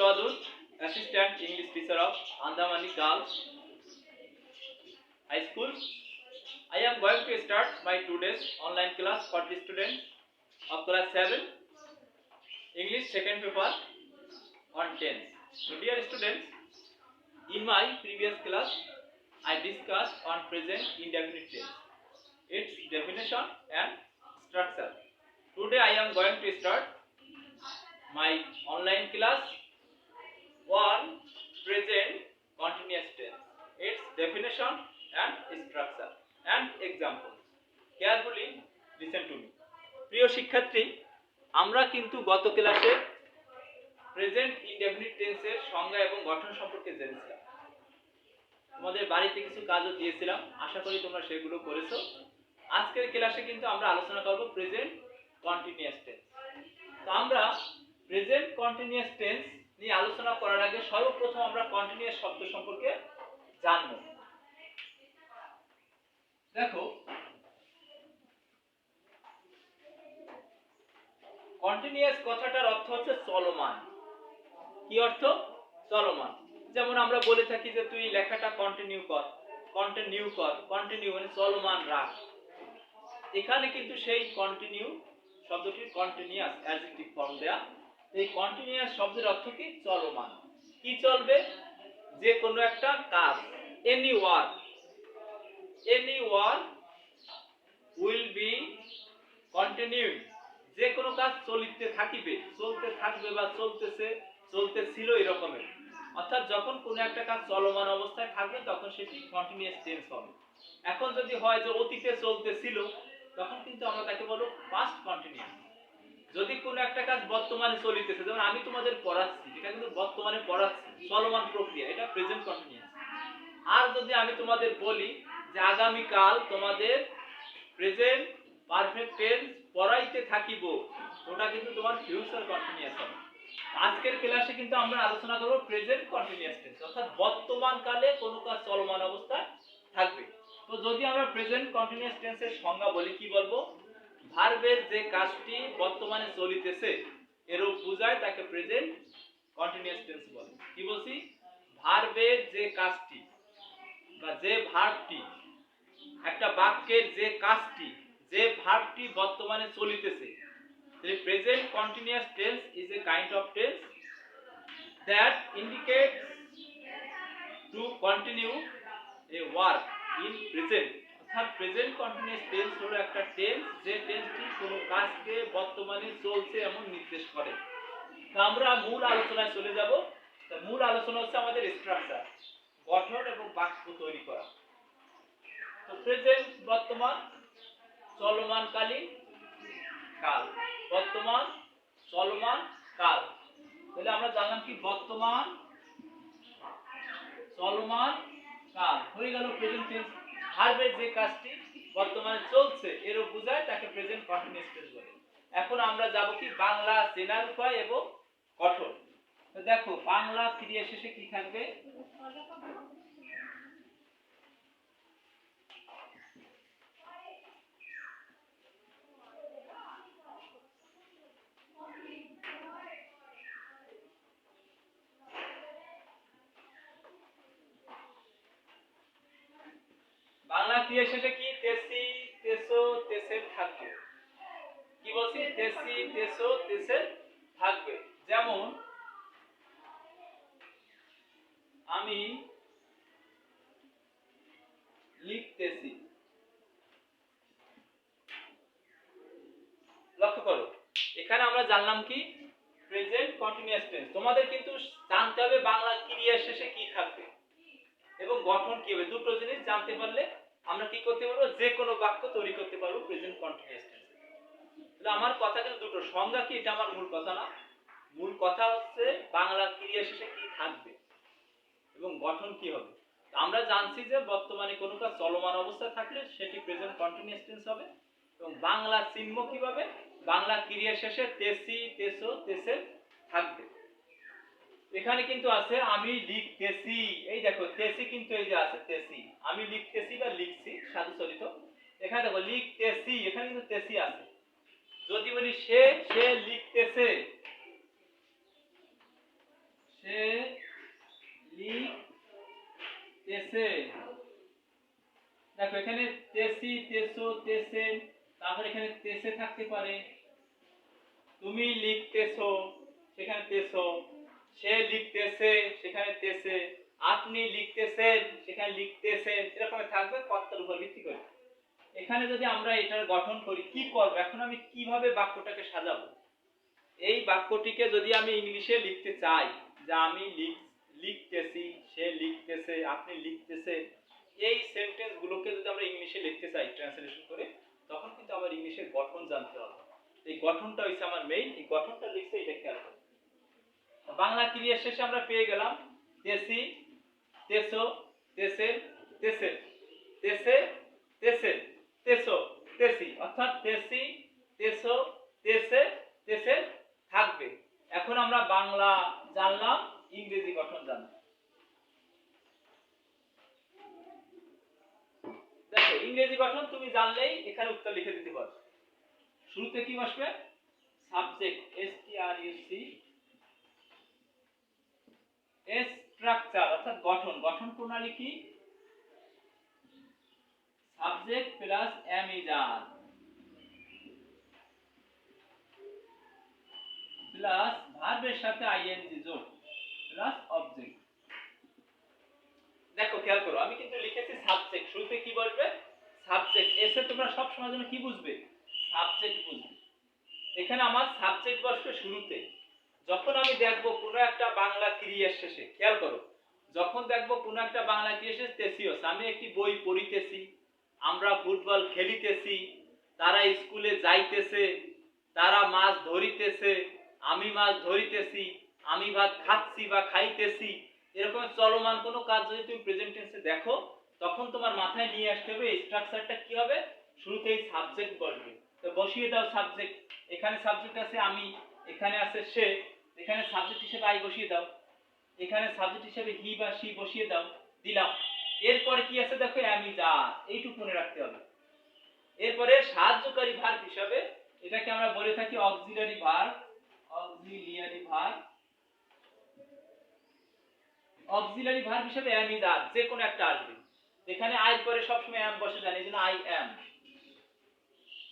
Wadud, Assistant English Teacher of Andamani Girls High School. I am going to start my today's online class for the students of class 7 English second paper on tense. So dear students, in my previous class I discussed on present indefinite tense, its definition and structure. Today I am going to start my online class on present continuous tense, its definition and structure and examples. Carefully listen to me. প্রিয় শিক্ষার্থী, আমরা কিন্তু গত ক্লাসে present indefinite টেন্সের সংজ্ঞা এবং গঠন সম্পর্কে জেনেছিলাম। তোমাদের বাড়িতে কিছু কাজও দিয়েছিলাম, আশা করি তোমরা সেগুলো করেছো। আজকের ক্লাসে কিন্তু আমরা আলোচনা করব প্রেজেন্ট কন্টিনিউয়াস টেন্স। তো আমরা প্রেজেন্ট কন্টিনিউয়াস টেন্স নিয়ে আলোচনা করার আগে সর্বপ্রথম আমরা কন্টিনিউয়াস শব্দ সম্পর্কে জানব। দেখো, কন্টিনিউয়াস কথাটার অর্থ হচ্ছে চলমান। কি অর্থ? চলমান। যেমন আমরা বলে থাকি যে তুই লেখাটা কন্টিনিউ কর, কন্টিনিউ মানে চলমান রাখ। এখানে কিন্তু সেই কন্টিনিউ শব্দটির কন্টিনিউয়াস অ্যাডজেক্টিভ ফর্ম দেয়া। এই কন্টিনিউয়াস শব্দের অর্থ কি? চলমান। কি চলবে? যে কোনো একটা কাজ, any work will be continuing. যে কোনো কাজ চলতে থাকিবে, চলতে থাকবে বা চলতেছে, চলতেছিল এরকমের। অর্থাৎ যখন কোনো একটা কাজ চলমান অবস্থায় থাকবে তখন সেটি কন্টিনিউয়াস টেন্স হবে। এখন যদি হয় যে অতীতে চলতেছিল, তখন কিন্তু আমরা তাকে বলবো পাস্ট কন্টিনিউয়াস। যদি কোনো একটা কাজ বর্তমানে চলিতেছে, যেমন আমি তোমাদের পড়াচ্ছি, এটা কিন্তু বর্তমানে পড়াচ্ছি, চলমান প্রক্রিয়া, এটা প্রেজেন্ট কন্টিনিউয়াস। আর যদি আমি তোমাদের বলি যে আগামীকাল তোমাদের প্রেজেন্ট পারফেক্ট টেন্স পড়াইতে থাকিব, ওটা কিন্তু তোমার ফিউচার কন্টিনিউয়াস হবে। আজকের ক্লাসে কিন্তু আমরা আলোচনা করব প্রেজেন্ট কন্টিনিউয়াস টেন্স, অর্থাৎ বর্তমান কালে কোনো কাজ চলমান অবস্থায় থাকবে। তো যদি আমরা প্রেজেন্ট কন্টিনিউয়াস টেন্সের সংজ্ঞা বলি, কি বলবো? ভার্বের যে কাজটি বর্তমানে চলিতেছে এরূপ বোঝায় তাকে প্রেজেন্ট কন্টিনিউয়াস টেন্স বলে। কি বলছি? ভার্বের যে কাজটি বা যে ভার্বটি, একটা বাক্যের যে কাজটি, যে ভার্বটি বর্তমানে চলিতেছে, the present continuous tense is a kind of tense that indicates to continue a work in present. অর্থাৎ প্রেজেন্ট কন্টিনিউয়াস টেন্স হলো একটা টেন্স যে টেন্সটি কোনো কাজকে বর্তমানে চলছে এমন নির্দেশ করে। তো আমরা মূল আলোচনায় চলে যাব। তো মূল আলোচনা হচ্ছে আমাদের স্ট্রাকচার, গঠন এবং বাক্য তৈরি করা। তো প্রেজেন্ট বর্তমান, চলমানকালীন, কাল। বর্তমান, চলমান, কাল। তাহলে আমরা জানলাম কি? বর্তমান, চলমান, কাল হয়ে গেল প্রেজেন্ট টেন্স। ভার্বের যে কাজটি বর্তমানে চলছে এরও বোঝায় তাকে প্রেজেন্ট কন্টিনিউয়াস টেন্স বলে। এখন আমরা যাব কি? বাংলা চেনার উপায় এবং গঠন। তো দেখো, বাংলা ক্রিয়া শেষে কি থাকবে? বাংলা ক্রিয়া শেষে কি? তেসি, তেসো, তেসের থাকবে। কি বলছি? তেসি, তেসো, তেসের থাকবে। যেমন আমি লিখতেছি। লক্ষ্য করো, এখানে আমরা জানলাম কি? Present continuous tense. তোমাদের কিন্তু জানতে হবে বাংলা ক্রিয়া শেষে কি থাকবে এবং গঠন কি হবে। দুটো জিনিস জানতে পারলে আমরা কি করতে পারবো? যে কোনো বাক্য তৈরি করতে পারবো প্রেজেন্ট কন্টিনিউয়াস টেন্স। তাহলে আমার কথা কিন্তু দুটো। সংজ্ঞা কি? এটা আমার মূল কথা না। মূল কথা হচ্ছে বাংলা ক্রিয়া শেষে কি থাকবে এবং গঠন কি হবে। আমরা জানছি যে বর্তমানে কোনো কাজ চলমান অবস্থায় থাকলে সেটি প্রেজেন্ট কন্টিনিউয়াস টেন্স হবে। এবং বাংলা চিহ্ন কিভাবে? বাংলা ক্রিয়া শেষে তেসি, তেসো, তেসের থাকবে। এখানে কিন্তু আছে আমি লিখতেছি। এই দেখো, তেসি কিন্তু এই যে আছে, তেসি। আমি লিখতেছি বা লিখছি সাধু চলিত। এখানে দেখো লিখতেছি, এখানে কিন্তু তেসি আছে। যদি বলি সে লিখতেছে, সে লিখতেছে। দেখো এখানে তেসি, তেসো, তেসে, তারপর এখানে তেসে থাকতে পারে। তুমি লিখতেছো, সেখানে তেসো। সে লিখতেছে, সেখানে তেসে। আপনি লিখতেছেন, সেখানে লিখতেছেন। এরকম থাকবে কর্তার উপর ভিত্তি করে। এখানে যদি আমরা এটার গঠন করি, কি করব? এখন আমি কিভাবে বাক্যটাকে সাজাবো? এই বাক্যটিকে যদি আমি ইংলিশে লিখতে চাই, যে আমি লিখতেছি, সে লিখতেছে, আপনি লিখতেছে, এই সেন্টেন্স গুলোকে যদি আমরা ইংলিশে লিখতে চাই ট্রান্সলেশন করে, তখন কিন্তু আমার ইংলিশের গঠন জানতে হবে। এই গঠনটা হইছে আমার মেইন। এই গঠনটা লিখতে এটা খেয়াল করব। বাংলা ক্রিয়ার শেষে আমরা পেয়ে গেলাম তেসি, তেসো, তেসে, তেসে, তেসে, তেসে, তেসো, তেসি। অর্থাৎ তেসি, তেসো, তেসে, তেসে থাকবে। এখন আমরা বাংলা জানলাম, ইংরেজি গঠন জানলাম। দেখো ইংরেজি গঠন তুমি জানলেই এখানে উত্তর লিখে দিতে পারবে। শুরুতে কি বসবে? সাবজেক্ট, STRUC, স্ট্রাকচার অর্থাৎ গঠন, গঠন প্রণালী কি? Subject plus am is are plus ভার্বের সাথে আইএনজি যোগ প্লাস অবজেক্ট। দেখো খেয়াল করো, আমি কিন্তু লিখেছি সাবজেক্ট। শুরুতে কি বসবে? সাবজেক্ট। এসে তোমরা সব সময় জন্য কি বুঝবে? সাবজেক্ট বুঝবে। এখানে আমার সাবজেক্ট বসবে শুরুতে। যখন আমি দেখব কোনো একটা বাংলা ক্রিয়ার শেষে, খেয়াল করো, যখন দেখব কোনো একটা বাংলা ক্রিয়ার শেষে তেসিওস, আমি একটি বই পড়িতেছি, আমরা ফুটবল খেলিতেছি, তারা স্কুলে যাইতেছে, তারা মাছ ধরিতেছে, আমি মাছ ধরিতেছি, আমি ভাত খাচ্ছি বা খাইতেছি, এরকম চলমান কোনো কাজ যদি তুমি প্রেজেন্ট টেন্সে দেখো, তখন তোমার মাথায় নিয়ে আসতে হবে এই স্ট্রাকচারটা কি হবে? শুরুতেই সাবজেক্ট বসবে। তো বসিয়ে দাও সাবজেক্ট। এখানে সাবজেক্ট আছে আমি, এখানে আছে সে, এখানে সাবজেক্ট হিসেবে আই বসিয়ে দাও, এখানে সাবজেক্ট হিসেবে হি বা সি বসিয়ে দাও, দিলাম। এরপরে কি আছে দেখো? আমি যা, এইটুকু মনে রাখতে হবে। এরপরে সাহায্যকারী ভার্ব হিসাবে এটাকে আমরা বলে থাকি auxiliary verb, auxiliary verb. Auxiliary verb হিসেবে am is are যে কোনো একটা আসবে। এখানে আই পরে সবসময় am বসে যায়, এইজন্য আই am।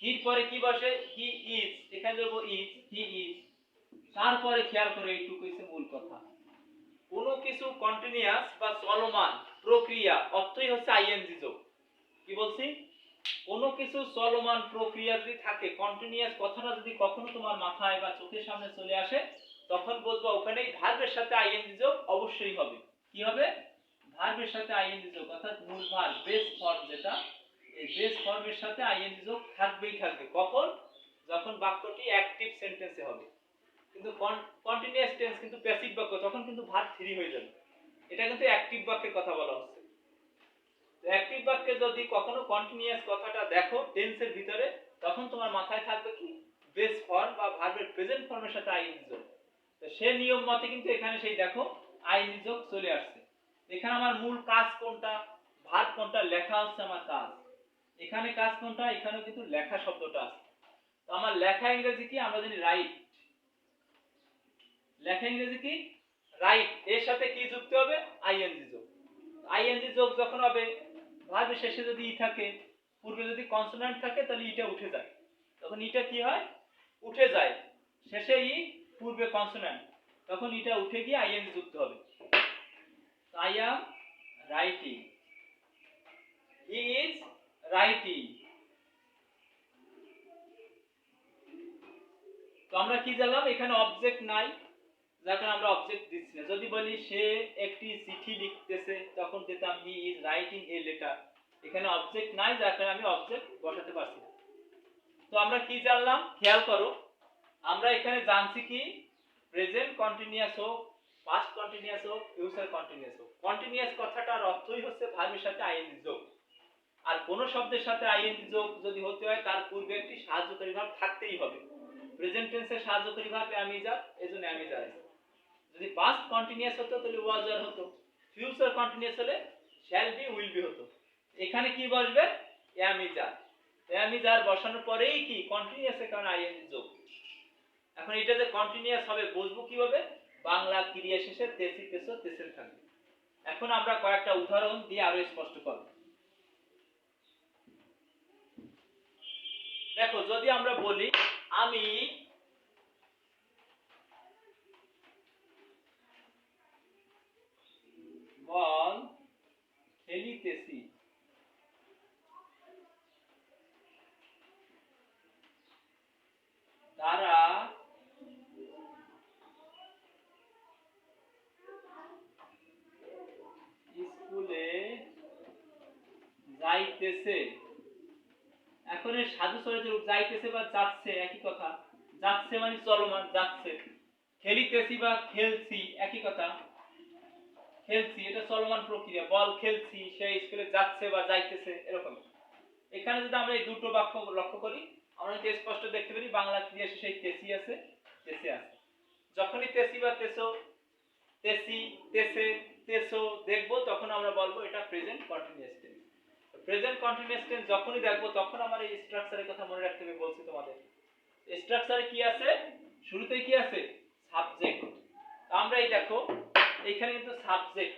হির পরে কি বসে? হি ইজ, এখানে দেব ইজ, হি ইজ। তারপরে খেয়াল করে এইটুকু হইছে মূল কথা। কোনো কিছু কন্টিনিউয়াস বা চলমান প্রক্রিয়া অর্থই হচ্ছে আইএনজি যোগ। কি বলছি? কোনো কিছু চলমান প্রক্রিয়া যদি থাকে, কন্টিনিউয়াস কথাটা যদি কখনো তোমার মাথায় বা চোখের সামনে চলে আসে, তখন বলবো ওখানেই ভার্বের সাথে আইএনজি যোগ অবশ্যই হবে। কি হবে? ভার্বের সাথে আইএনজি যোগ, অর্থাৎ মূল ভার্ব বেস ফর্ম যেটা, এই বেস ফর্মের সাথে আইএনজি যোগ থাকবেই থাকবে। কখন? যখন বাক্যটি অ্যাক্টিভ সেন্টেন্সে হবে। কিন্তু কন্টিনিউয়াস টেন্স কিন্তু প্যাসিভ বাক্য, তখন কিন্তু ভার্ব 3 হয়ে যাবে। এটা কিন্তু অ্যাক্টিভ বাক্যের কথা বলা হচ্ছে। অ্যাক্টিভ বাক্যে যদি কখনো কন্টিনিউয়াস কথাটা দেখো টেন্সের ভিতরে, তখন তোমার মাথায় থাকবে কি? বেস ফর্ম বা ভার্বের প্রেজেন্ট ফর্মের সাথে আইএনজি যোগ। তো সে নিয়ম মতে কিন্তু এখানে সেই দেখো আইএনজি যোগ চলে আসছে। এখানে আমার মূল কাজ কোনটা? ভার্ব কোনটা? লেখা হচ্ছে আমার কাজ। এখানে কাজ কোনটা? এখানে কিন্তু লেখা শব্দটা আছে। তো আমার লেখা ইংরেজি কি? আমরা জানি রাইট। লেখা ইংরেজি কি? রাইট। এর সাথে কি যুক্ত হবে? আইএনজি যোগ। আইএনজি যোগ যখন হবে, ভার্বের শেষে যদি ই থাকে, পূর্বে যদি কনসোনেন্ট থাকে, তাহলে ইটা উঠে যায়। তখন ইটা কি হয়? উঠে যায়। শেষে ই, পূর্বে কনসোনেন্ট, তখন ইটা উঠে গিয়ে আইএনজি যুক্ত হবে। I am writing, he is writing. তো আমরা কি জানলাম? এখানে অবজেক্ট নাই, যার কারণে আমরা অবজেক্ট দিচ্ছি না। যদি বলি সে একটি চিঠি লিখতেছে, তখন দিতাম he is writing a letter. এখানে অবজেক্ট নাই, যার কারণে আমি অবজেক্ট বসাতে পারছি না। তো আমরা কি জানলাম? খেয়াল করো, আমরা এখানে জানছি কি? প্রেজেন্ট কন্টিনিউয়াস হোক, পাস্ট কন্টিনিউয়াস হোক, ফিউচার কন্টিনিউয়াস হোক, কন্টিনিউয়াস কথাটার অর্থই হচ্ছে ভার্বের সাথে আইএনজি যোগ। আর কোন শব্দের সাথে আইএনজি যোগ যদি হতে হয়, তার পূর্বে একটি সাহায্যকারী ভার্ব থাকতেই হবে। প্রেজেন্ট টেন্সের সাহায্যকারী ভার্ব আমি যা, এজন্য আমি যা। যদি পাস্ট কন্টিনিউয়াস হতো তাহলে ওয়াজ আর হতো। ফিউচার কন্টিনিউয়াস হলে শ্যাল বি, উইল বি হতো। এখানে কি বসবে? am is are। am is are বসানোর পরেই কি? কন্টিনিউয়াস এর কারণে আইএনজি যোগ। এখন এটা যে কন্টিনিউয়াস হবে বুঝবো কিভাবে? বাংলা ক্রিয়া শেষে তেসি তেসো তেসেল থাকবে। এখন আমরা কয়েকটা উদাহরণ দিয়ে আরো স্পষ্ট করব। দেখো, যদি আমরা বলি আমি বল খেলিতেছি, তারা স্কুলে যাইতেছে। এখন এর সাধু চরিত্র রূপ, যাইতেছে বা যাচ্ছে একই কথা। যাচ্ছে মানে চলমান, যাচ্ছে। খেলিতেছি বা খেলছি একই কথা, খেলছি এটা চলমান প্রক্রিয়া। বল খেলছি, সে স্কুলে যাচ্ছে বা যাইতেছে, এরকম। এখানে যদি আমরা এই দুটো বাক্য লক্ষ্য করি, আমরা কিন্তু স্পষ্ট দেখতে পারি বাংলা ক্রিয়া শেষে তেসি আছে, তেসে আছে। যখনই তেসি বা তেসো, তেসি, তেসে, তেসো দেখবো, তখন আমরা বলবো এটা present continuous tense. Present continuous tense যখনই দেখবো, তখন আমার এই স্ট্রাকচারের কথা মনে রাখতে হবে। বলছি তোমাদের স্ট্রাকচারে কি আছে, শুরুতেই কি আছে, সাবজেক্ট। আমরা এই দেখো এখানে কিন্তু সাবজেক্ট,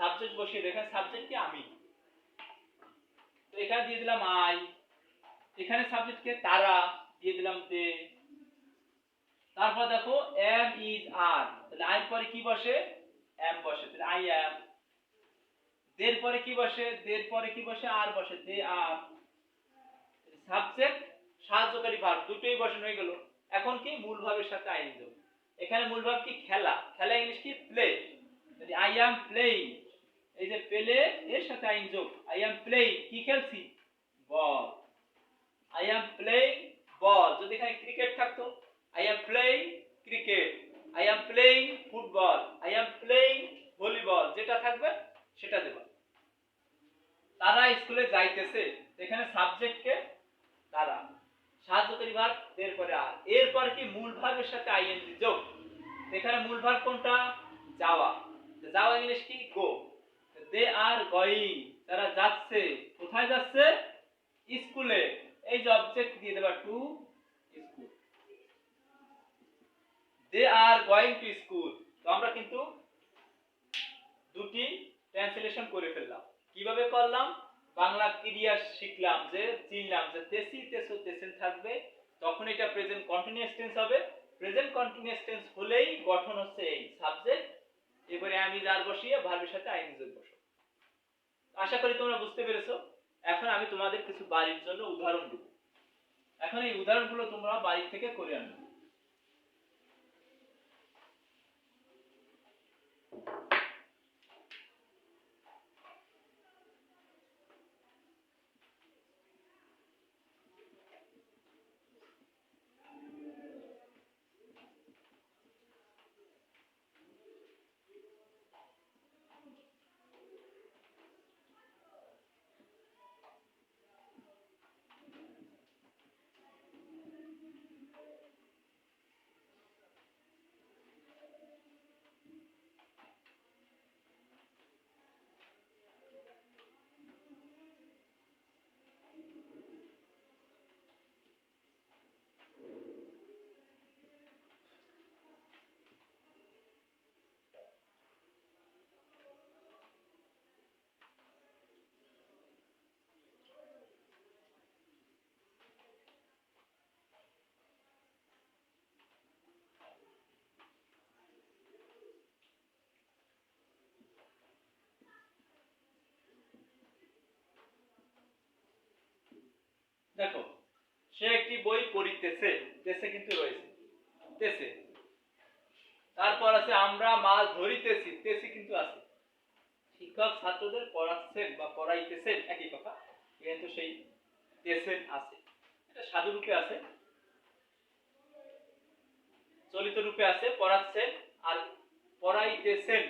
সাবজেক্ট বসিয়ে দেখেন, সাবজেক্ট কি আমি, তো এখানে দিয়ে দিলাম আই। এখানে সাবজেক্ট কে তারা, দিয়ে দিলাম দে। তারপর দেখো এম ইজ আর, তাহলে আই পরে কি বসে, এম বসে, তাহলে আই এম। দের পরে কি বসে, দের পরে কি বসে, আর বসে, দে আর। সাবজেক্ট সাহায্যকারী ভার্ব দুটোই বসানো হয়ে গেল। এখন কি মূল ভাবের সাথে আইন যোগ। এখানে মূল ভাব কি খেলা, খেলা ইংলিশ কি প্লে, যদি আই অ্যাম প্লেইং, এই যে প্লে এর সাথে আইন যোগ, আই অ্যাম প্লেইং কি খেলছি, বল। আই অ্যাম প্লেইং বল, যদি এখানে ক্রিকেট থাকতো, I am playing cricket, I am playing football, I am playing volleyball, যেটা থাকবে সেটা দেবা। তারা স্কুলে যাইতেছে, এখানে সাবজেক্ট কে তারা, সাহায্যকারী ভার্ব এর পরে আর, এরপর কি মূল ভার্বের সাথে আইএনজি যোগ। এখানে মূল ভার্ব কোনটা, যাওয়া, যাওয়া ইংলিশ কি গো, দে আর গোয়িং, তারা যাচ্ছে, কোথায় যাচ্ছে, স্কুলে। এই যে অবজেক্ট দিয়ে দেবা to school, they are going to school. তো আমরা কিন্তু দুটি ট্রান্সলেশন করে ফেললাম। কিভাবে করলাম, বাংলা ক্রিয়া শিখলাম, যে চিনলাম যে তেসি তেসো তেসেল থাকবে, তখন এটা প্রেজেন্ট কন্টিনিউয়াস টেন্স হবে। প্রেজেন্ট কন্টিনিউয়াস টেন্স হলেই গঠন হচ্ছে এই সাবজেক্ট, এবারে আমি যার বসিয়ে ভার্বের সাথে আইএনজি যোগ বসো। আশা করি তোমরা বুঝতে পেরেছো। এখন আমি তোমাদের কিছু বাড়ির জন্য উদাহরণ দেব। এখন এই উদাহরণগুলো তোমরা বাড়ি থেকে করে আনবে। দেখো, সে একটি বই পড়িতেছে, তেসে কিন্তু রয়েছে, তেসে। তারপর আছে আমরা মাছ ধরিতেছি, তেসি কিন্তু আছে। শিক্ষক ছাত্রদের পড়াচ্ছেন বা পড়াইতেছেন একই কথা, কিন্তু সেই তেসেন আছে। এটা সাধু রূপে আছে, চলিত রূপে আছে, পড়াচ্ছেন আর পড়াইতেছেন।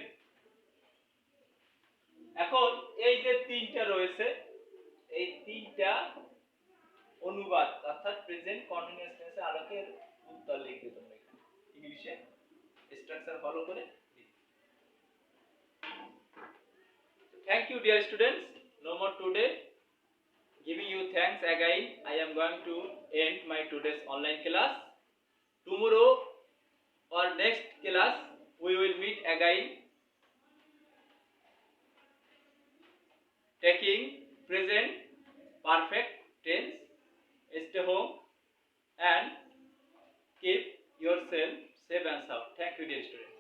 এখন এই যে তিনটা রয়েছে, এই তিনটা অনুবাদ অর্থাৎ প্রেজেন্ট কন্টিনিউয়াস টেন্সের আলোকে উত্তর লিখবে তোমরা এখানে ইংলিশে স্ট্রাকচার ফলো করে। Thank you dear students, no more today. Giving you thanks again, I am going to end my today's online class. Tomorrow or next class We will meet again taking present perfect tense. Stay home and keep yourself safe and sound. Thank you, dear students.